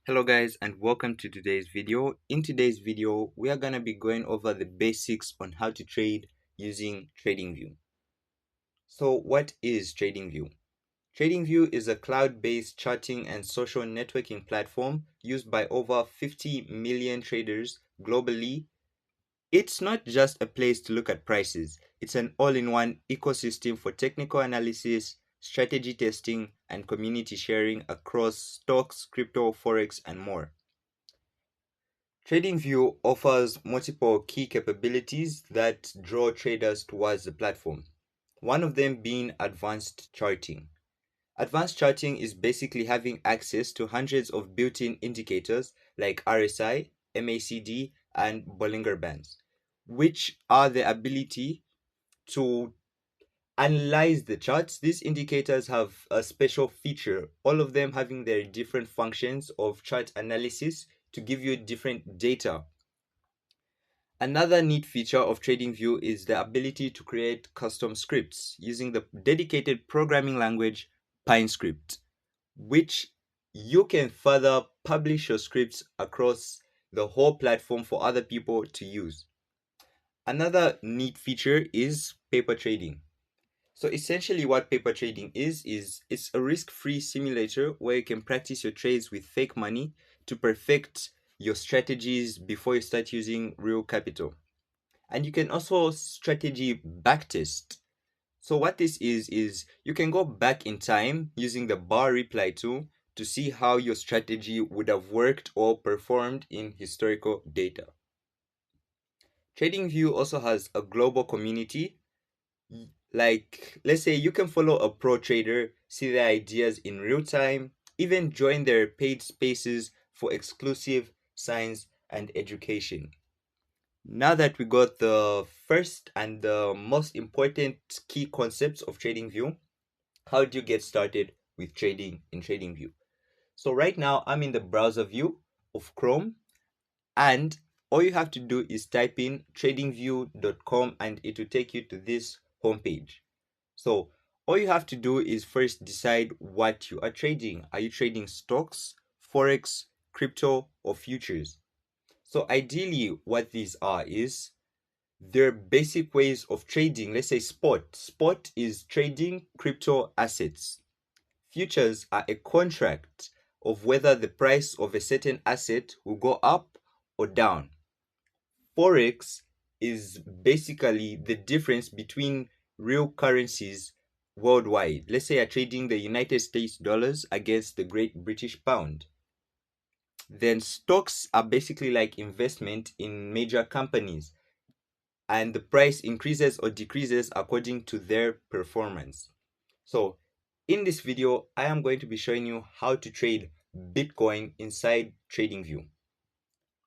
Hello guys and welcome to today's video. In today's video, we are going to be going over the basics on how to trade using TradingView. So what is TradingView? TradingView is a cloud-based charting and social networking platform used by over 50 million traders globally. It's not just a place to look at prices. It's an all-in-one ecosystem for technical analysis, strategy testing, and community sharing across stocks, crypto, forex, and more. TradingView offers multiple key capabilities that draw traders towards the platform. One of them being advanced charting. Advanced charting is basically having access to hundreds of built-in indicators like RSI, MACD, and Bollinger Bands, which are the ability to analyze the charts. These indicators have a special feature, all of them having their different functions of chart analysis to give you different data. Another neat feature of TradingView is the ability to create custom scripts using the dedicated programming language PineScript, which you can further publish your scripts across the whole platform for other people to use. Another neat feature is paper trading. So essentially what paper trading is it's a risk-free simulator where you can practice your trades with fake money to perfect your strategies before you start using real capital. And you can also strategy backtest. So what this is you can go back in time using the bar reply tool to see how your strategy would have worked or performed in historical data. TradingView also has a global community. Like, let's say you can follow a pro trader, see their ideas in real time, even join their paid spaces for exclusive signs and education. Now that we got the first and the most important key concepts of TradingView, how do you get started with trading in TradingView? So right now I'm in the browser view of Chrome, and all you have to do is type in tradingview.com and it will take you to this homepage. So all you have to do is first decide what you are trading. Are you trading stocks, forex, crypto, or futures? So ideally what these are is there are basic ways of trading. Let's say spot. Spot is trading crypto assets. Futures are a contract of whether the price of a certain asset will go up or down. Forex is basically the difference between real currencies worldwide. Let's say you're trading the United States dollars against the Great British Pound. Then stocks are basically like investment in major companies, and the price increases or decreases according to their performance. So in this video, I am going to be showing you how to trade Bitcoin inside TradingView.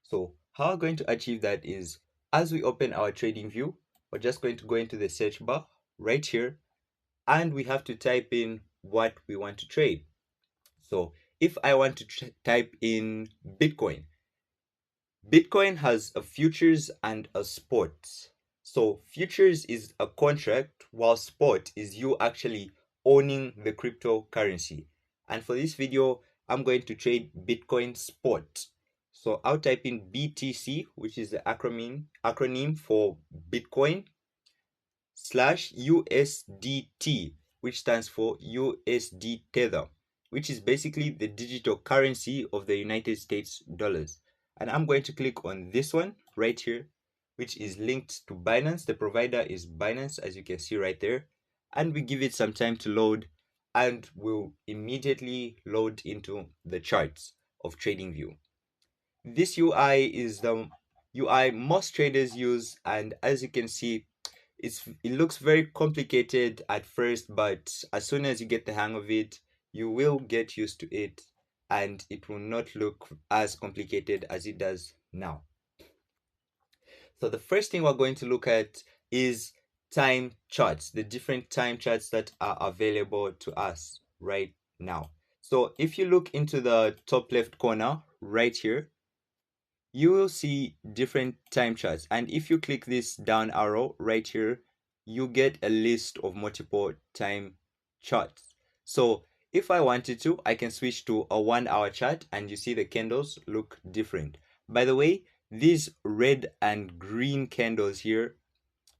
So how we're going to achieve that is, as we open our TradingView, we're just going to go into the search bar right here, and we have to type in what we want to trade. So if I want to type in Bitcoin, Bitcoin has a futures and a spot. So futures is a contract, while spot is you actually owning the cryptocurrency. And for this video, I'm going to trade Bitcoin spot. So I'll type in BTC, which is the acronym for Bitcoin, slash USDT, which stands for USD Tether, which is basically the digital currency of the United States dollars. And I'm going to click on this one right here, which is linked to Binance. The provider is Binance, as you can see right there. And we give it some time to load, and we'll immediately load into the charts of TradingView. This UI is the UI most traders use, and as you can see, it looks very complicated at first, but as soon as you get the hang of it, you will get used to it, and it will not look as complicated as it does now. So the first thing we're going to look at is time charts, the different time charts that are available to us right now. So if you look into the top left corner right here, you will see different time charts, and if you click this down arrow right here, you get a list of multiple time charts. So If I wanted to, I can switch to a 1 hour chart and you see the candles look different. By the way, these red and green candles here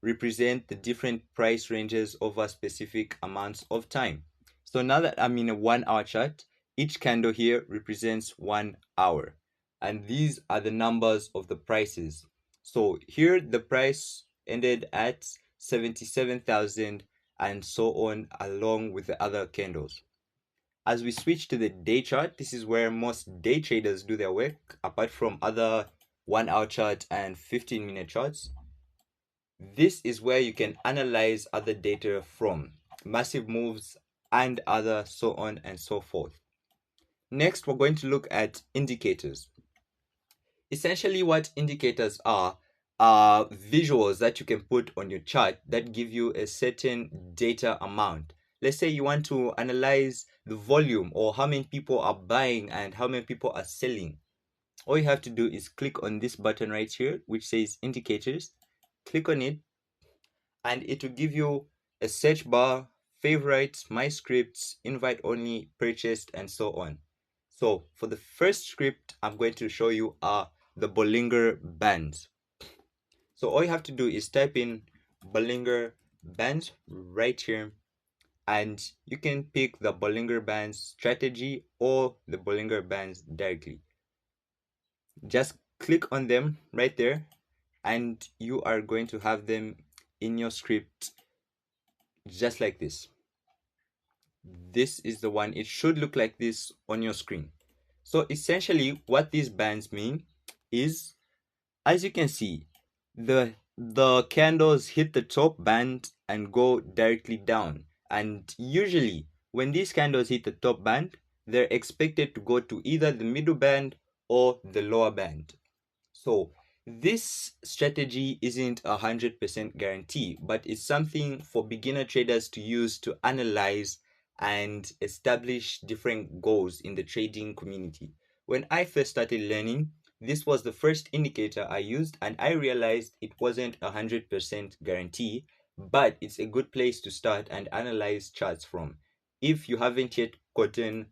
represent the different price ranges over specific amounts of time. So now that I'm in a 1 hour chart, each candle here represents 1 hour. And these are the numbers of the prices. So here the price ended at 77,000 and so on, along with the other candles. As we switch to the day chart, this is where most day traders do their work, apart from other 1 hour charts and 15-minute charts. This is where you can analyze other data from massive moves and other so on and so forth. Next, we're going to look at indicators. Essentially, what indicators are visuals that you can put on your chart that give you a certain data amount. Let's say you want to analyze the volume or how many people are buying and how many people are selling. All you have to do is click on this button right here, which says indicators. Click on it, and it will give you a search bar, favorites, my scripts, invite only, purchased, and so on. So for the first script I'm going to show you are the Bollinger Bands. So all you have to do is type in Bollinger Bands right here, and you can pick the Bollinger Bands strategy or the Bollinger Bands directly. Just click on them right there, and you are going to have them in your script just like this. This is the one. It should look like this on your screen. So essentially what these bands mean is, as you can see, the candles hit the top band and go directly down. And usually when these candles hit the top band, they're expected to go to either the middle band or the lower band. So this strategy isn't 100% guarantee, but it's something for beginner traders to use to analyze and establish different goals in the trading community. When I first started learning, this was the first indicator I used, and I realized it wasn't 100% guarantee, but it's a good place to start and analyze charts from if you haven't yet gotten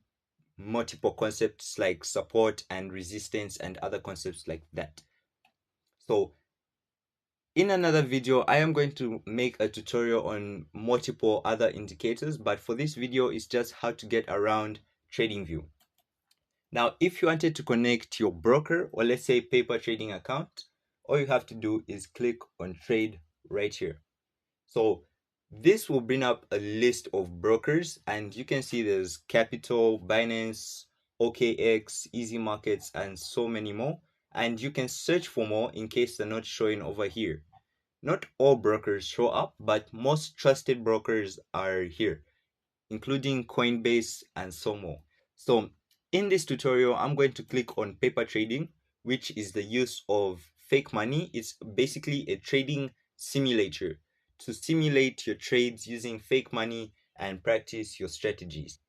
multiple concepts like support and resistance and other concepts like that. So in another video, I am going to make a tutorial on multiple other indicators, but for this video, it's just how to get around TradingView. Now, if you wanted to connect your broker or let's say paper trading account, all you have to do is click on trade right here. So this will bring up a list of brokers, and you can see there's Capital, Binance, OKX, Easy Markets, and so many more. And you can search for more in case they're not showing over here. Not all brokers show up, but most trusted brokers are here, including Coinbase and so more. So in this tutorial, I'm going to click on paper trading, which is the use of fake money. It's basically a trading simulator to simulate your trades using fake money and practice your strategies.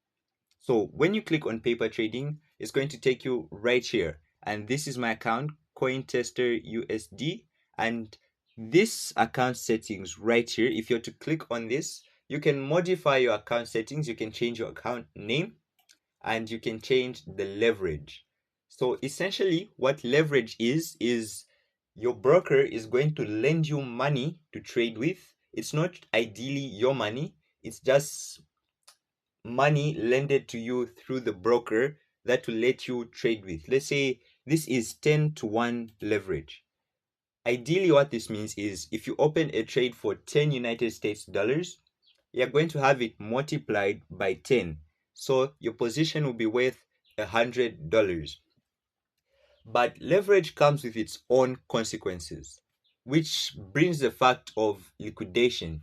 So when you click on paper trading, it's going to take you right here. And this is my account, CoinTester USD. And this account settings right here, if you're to click on this, you can modify your account settings. You can change your account name and you can change the leverage. So essentially what leverage is your broker is going to lend you money to trade with. It's not ideally your money. It's just money lended to you through the broker that will let you trade with. Let's say this is 10-to-1 leverage. Ideally, what this means is if you open a trade for 10 United States dollars, you're going to have it multiplied by 10. So your position will be worth $100. But leverage comes with its own consequences, which brings the fact of liquidation.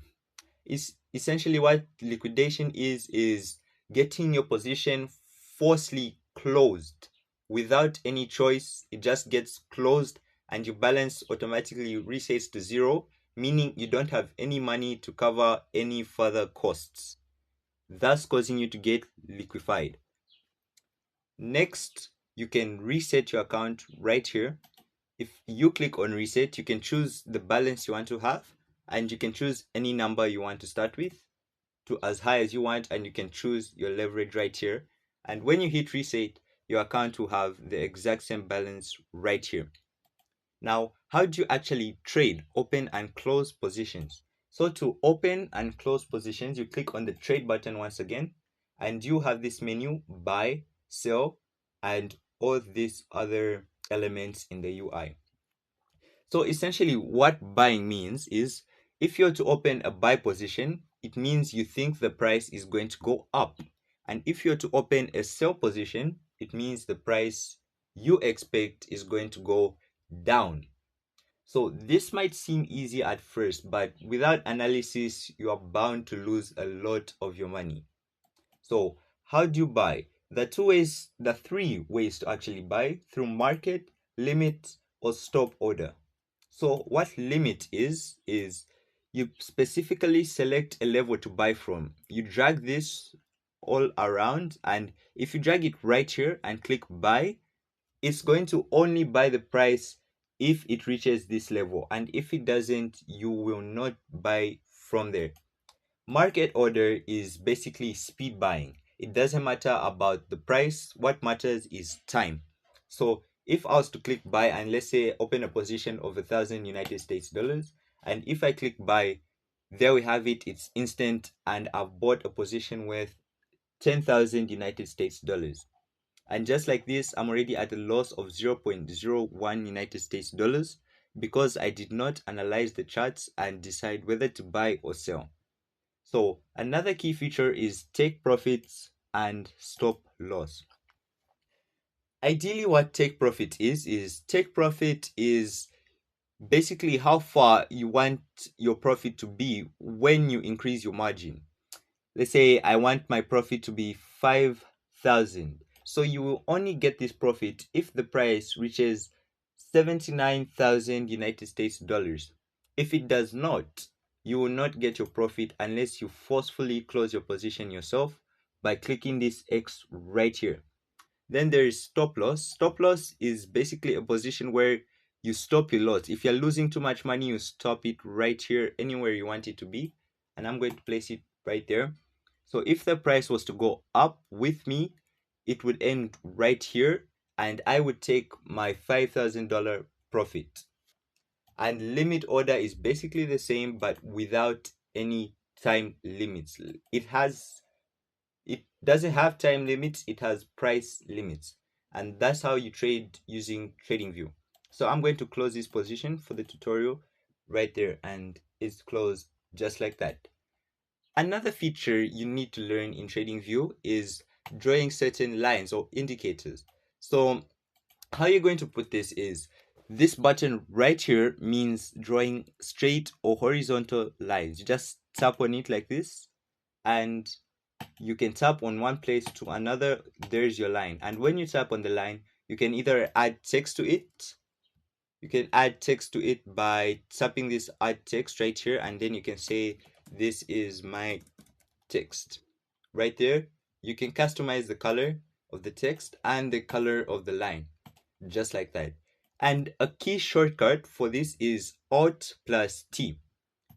Is essentially what liquidation is getting your position forcefully closed without any choice. It just gets closed and your balance automatically resets to zero, meaning you don't have any money to cover any further costs, thus causing you to get liquefied. Next, you can reset your account right here. If you click on reset, you can choose the balance you want to have and you can choose any number you want to start with. to as high as you want, and you can choose your leverage right here. And when you hit reset, your account will have the exact same balance right here. Now, how do you actually trade, open and close positions? So to open and close positions, you click on the trade button once again, and you have this menu, buy, sell, and all these other elements in the UI. So essentially what buying means is, if you're to open a buy position, it means you think the price is going to go up. And if you're to open a sell position, it means the price you expect is going to go down. So this might seem easy at first, but without analysis, you are bound to lose a lot of your money. So how do you buy? The three ways to actually buy: through market, limit, or stop order. So what limit is you specifically select a level to buy from. You drag this all around, and if you drag it right here and click buy, it's going to only buy the price if it reaches this level, and if it doesn't, you will not buy from there. Market order is basically speed buying. It doesn't matter about the price, what matters is time. So if I was to click buy and let's say open a position of 1,000 United States dollars, and if I click buy, there we have it, it's instant, and I've bought a position worth 10,000 United States dollars. And just like this, I'm already at a loss of 0.01 United States dollars because I did not analyze the charts and decide whether to buy or sell. So another key feature is take profits and stop loss. Ideally, what take profit is take profit is basically how far you want your profit to be when you increase your margin. Let's say I want my profit to be 5,000. So you will only get this profit if the price reaches 79,000 United States dollars. If it does not, you will not get your profit unless you forcefully close your position yourself by clicking this X right here. Then there is stop loss. Stop loss is basically a position where you stop your loss. If you're losing too much money, you stop it right here, anywhere you want it to be. And I'm going to place it right there. So if the price was to go up with me, it would end right here, and I would take my $5,000 profit. And limit order is basically the same, but without any time limits. It doesn't have time limits, it has price limits. And that's how you trade using TradingView. So I'm going to close this position for the tutorial right there, and it's closed just like that. Another feature you need to learn in TradingView is drawing certain lines or indicators. So how you're going to put this is, this button right here means drawing straight or horizontal lines. You just tap on it like this, and you can tap on one place to another, there's your line. And when you tap on the line, you can either add text to it. You can add text to it by tapping this add text right here, and then you can say this is my text right there. You can customize the color of the text and the color of the line, just like that. And a key shortcut for this is Alt plus T.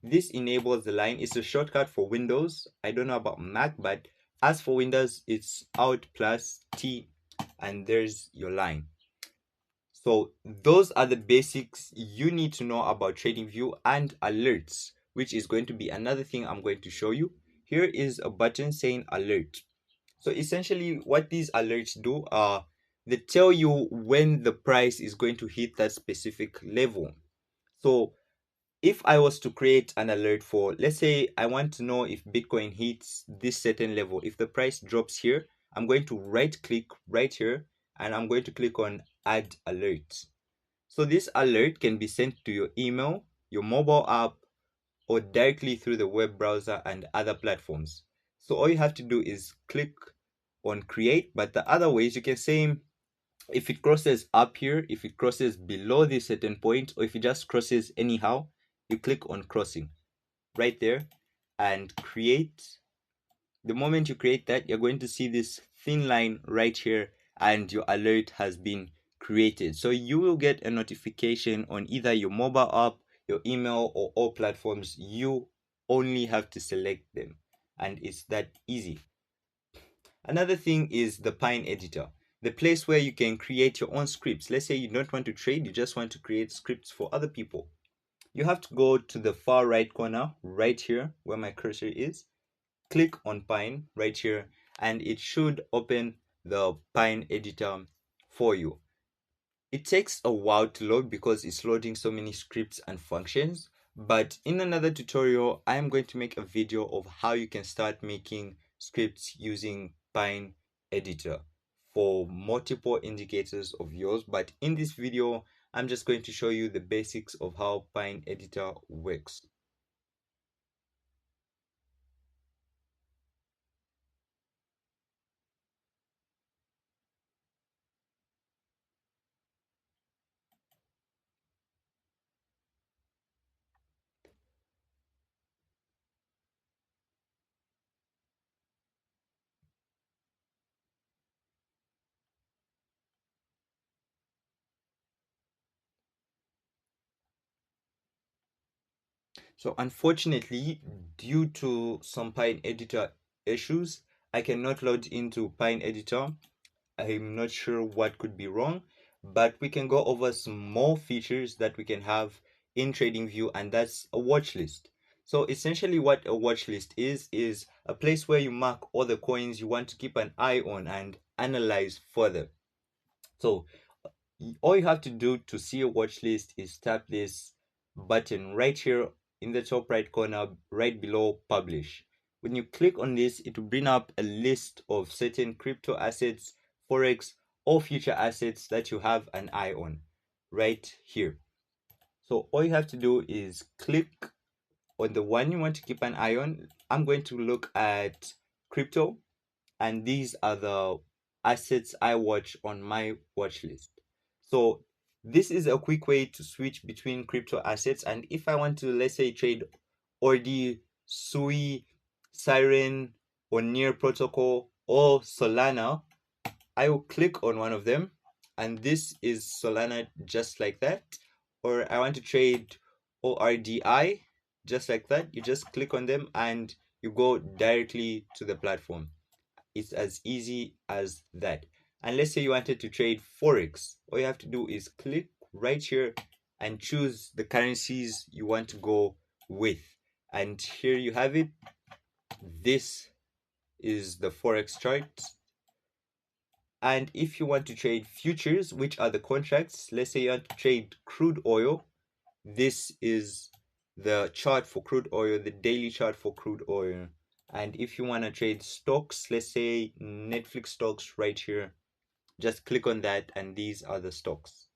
This enables the line. It's a shortcut for Windows. I don't know about Mac, but as for Windows, it's Alt plus T, and there's your line. So those are the basics you need to know about TradingView and alerts, which is going to be another thing I'm going to show you. Here is a button saying alert. So essentially what these alerts do are, they tell you when the price is going to hit that specific level. So if I was to create an alert for, let's say I want to know if Bitcoin hits this certain level, if the price drops here, I'm going to right click right here, and I'm going to click on add alert. So this alert can be sent to your email, your mobile app, or directly through the web browser and other platforms. So all you have to do is click on create, but the other ways you can say, if it crosses up here, if it crosses below this certain point, or if it just crosses anyhow, you click on crossing right there and create. The moment you create that, you're going to see this thin line right here, and your alert has been created. So you will get a notification on either your mobile app, your email, or all platforms. You only have to select them. and it's that easy. Another thing is the Pine editor, the place where you can create your own scripts. Let's say you don't want to trade, you just want to create scripts for other people. You have to go to the far right corner right here where my cursor is, click on Pine right here, and it should open the Pine editor for you. It takes a while to load because it's loading so many scripts and functions, but in another tutorial I am going to make a video of how you can start making scripts using Pine editor for multiple indicators of yours. But in this video I'm just going to show you the basics of how Pine editor works. So unfortunately, due to some Pine editor issues, I cannot load into Pine editor. I'm not sure what could be wrong, but we can go over some more features that we can have in TradingView, and that's a watch list. So essentially what a watch list is a place where you mark all the coins you want to keep an eye on and analyze further. So all you have to do to see a watch list is tap this button right here in the top right corner right below publish. When you click on this, it will bring up a list of certain crypto assets, forex, or future assets that you have an eye on right here. So all you have to do is click on the one you want to keep an eye on. I'm going to look at crypto, and these are the assets I watch on my watch list. So this is a quick way to switch between crypto assets. And if I want to, let's say, trade ORD, SUI, Siren, or Near Protocol, or Solana, I will click on one of them, and this is Solana just like that. Or I want to trade ORDI just like that. You just click on them and you go directly to the platform. It's as easy as that. And let's say you wanted to trade Forex. All you have to do is click right here and choose the currencies you want to go with. And here you have it. This is the Forex chart. And if you want to trade futures, which are the contracts, let's say you want to trade crude oil, this is the chart for crude oil, the daily chart for crude oil. And if you want to trade stocks, let's say Netflix stocks right here, just click on that and these are the stocks.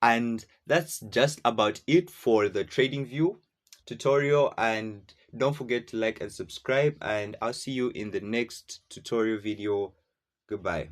And that's just about it for the TradingView tutorial. And don't forget to like and subscribe, and I'll see you in the next tutorial video. Goodbye.